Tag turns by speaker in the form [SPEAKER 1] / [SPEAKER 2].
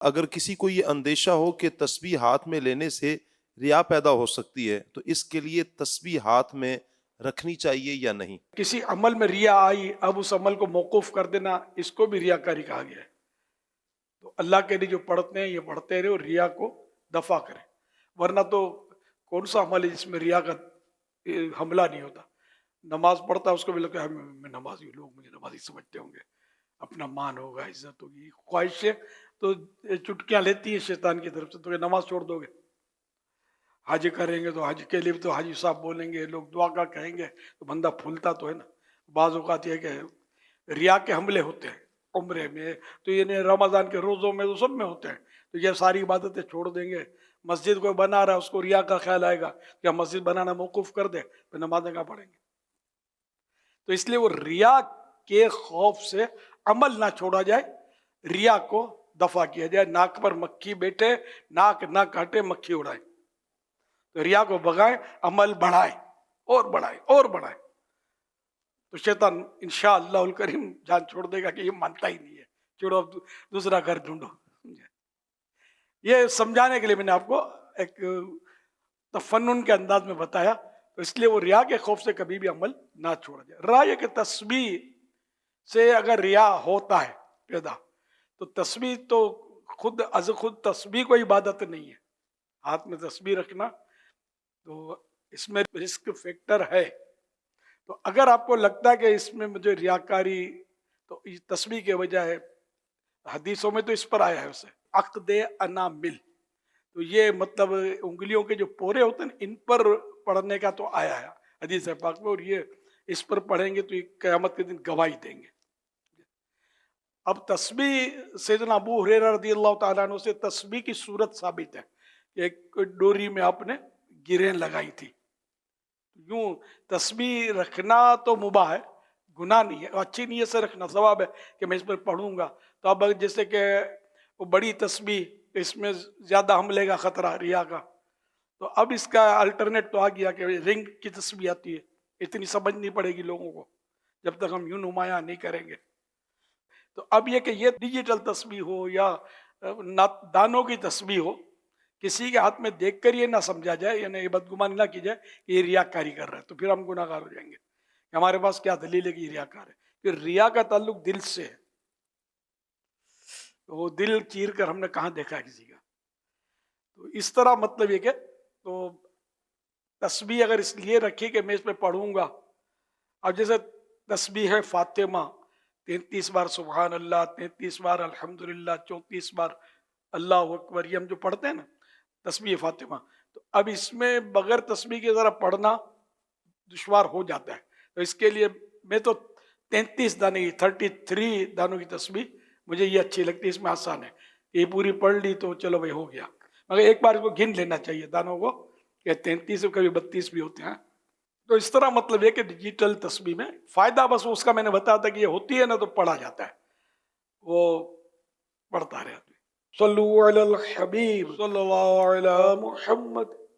[SPEAKER 1] اگر کسی کو یہ اندیشہ ہو کہ تسبیح ہاتھ میں لینے سے ریا پیدا ہو سکتی ہے تو اس کے لیے تسبیح ہاتھ میں رکھنی چاہیے یا نہیں؟
[SPEAKER 2] کسی عمل میں ریا آئی، اب اس عمل کو موقوف کر دینا، اس کو بھی ریاکاری کہا گیا ہے۔ تو اللہ کے لیے جو پڑھتے ہیں یہ پڑھتے رہے اور ریا کو دفع کریں، ورنہ تو کون سا عمل ہے جس میں ریا کا حملہ نہیں ہوتا۔ نماز پڑھتا ہے اس کو بھی لگتا ہے میں نمازی ہوں، لوگ مجھے نمازی سمجھتے ہوں گے، اپنا مان ہوگا، عزت ہوگی، خواہشیں تو چٹکیاں لیتی ہیں شیطان کی طرف سے، تو یہ نماز چھوڑ دو گے۔ حج کریں گے تو حج کے لیے بھی تو حاجی صاحب بولیں گے، لوگ دعا کا کہیں گے، تو بندہ پھولتا تو ہے نا۔ بعض اوقات یہ کہ ریا کے حملے ہوتے ہیں عمرے میں، تو یہ رمضان کے روزوں میں تو سب میں ہوتے ہیں، تو یہ ساری عبادتیں چھوڑ دیں گے۔ مسجد کو بنا رہا ہے، اس کو ریا کا خیال آئے گا کہ مسجد بنانا موقوف کر دے، پھر نمازیں کہاں پڑھیں گے؟ تو اس لیے وہ ریا کے خوف سے عمل نہ چھوڑا جائے، ریا کو دفع کیا جائے۔ ناک پر مکھی بیٹھے، ناک نہ کاٹے، مکھی اڑائے، تو ریا کو بگائیں، عمل بڑھائیں اور بڑھائیں اور بڑھائیں، تو شیطان انشاءاللہ الکریم جان چھوڑ دے گا کہ یہ مانتا ہی نہیں ہے، چھوڑو اب دوسرا گھر ڈھونڈو۔ یہ سمجھانے کے لیے میں نے آپ کو ایک تفنن کے انداز میں بتایا، تو اس لیے وہ ریا کے خوف سے کبھی بھی عمل نہ چھوڑا جائے۔ رائے کہ تسبیح سے اگر ریا ہوتا ہے پیدا، تو تسبیح تو خود از خود تسبیح کوئی عبادت نہیں ہے۔ ہاتھ میں تسبیح رکھنا تو اس میں رسک فیکٹر ہے، تو اگر آپ کو لگتا ہے کہ اس میں مجھے ریاکاری، تو تسبیح کے وجہ ہے، حدیثوں میں تو اس پر آیا ہے اسے عقد انامل، تو یہ مطلب انگلیوں کے جو پورے ہوتے ہیں ان پر پڑھنے کا تو آیا ہے حدیث پاک میں، اور یہ اس پر پڑھیں گے تو یہ قیامت کے دن گواہی دیں گے۔ اب تسبیح سیدنا ابو ہریرہ رضی اللہ تعالیٰ عنہ سے تسبیح کی صورت ثابت ہے کہ ایک ڈوری میں آپ نے گرہیں لگائی تھی۔ یوں تسبیح رکھنا تو مباح ہے، گناہ نہیں ہے، اچھی نیت سے رکھنا ثواب ہے کہ میں اس پر پڑھوں گا۔ تو اب جیسے کہ وہ بڑی تسبیح، اس میں زیادہ حملے کا خطرہ ریا کا، تو اب اس کا الٹرنیٹ تو آ گیا کہ رنگ کی تسبیح آتی ہے، اتنی سمجھنی پڑے گی لوگوں کو جب تک ہم یوں نمایاں نہیں کریں گے۔ تو اب یہ کہ یہ ڈیجیٹل تسبیح ہو یا دانوں کی تسبیح ہو، کسی کے ہاتھ میں دیکھ کر یہ نہ سمجھا جائے، یعنی یہ بدگمانی نہ کی جائے کہ یہ ریاکاری کر رہا ہے، تو پھر ہم گناہ گار ہو جائیں گے کہ ہمارے پاس کیا دلیل ہے کہ یہ ریاکار ہے۔ پھر ریا کا تعلق دل سے ہے، تو وہ دل چیر کر ہم نے کہاں دیکھا ہے کسی کا؟ تو اس طرح مطلب یہ کہ تو تسبیح اگر اس لیے رکھی کہ میں اس پہ پڑھوں گا، اب جیسے تسبیح ہے فاطمہ 33 بار سبحان اللہ، 33 بار الحمدللہ، 34 بار اللہ اکبر، یہ ہم جو پڑھتے ہیں نا تسبیح فاطمہ، تو اب اس میں بغیر تسبیح کے ذرا پڑھنا دشوار ہو جاتا ہے، تو اس کے لیے میں تو 33 دانے کی 33 دانوں کی تسبیح مجھے یہ اچھی لگتی ہے، اس میں آسان ہے، یہ پوری پڑھ لی تو چلو بھائی ہو گیا، مگر ایک بار اس کو گن لینا چاہیے دانوں کو کہ 33 کبھی 32 بھی ہوتے ہیں۔ تو اس طرح مطلب ہے کہ ڈیجیٹل تسبیح میں فائدہ بس اس کا میں نے بتایا تھا کہ یہ ہوتی ہے نا تو پڑھا جاتا ہے، وہ پڑھتا رہے۔ صلو علی الحبیب صلی اللہ علی محمد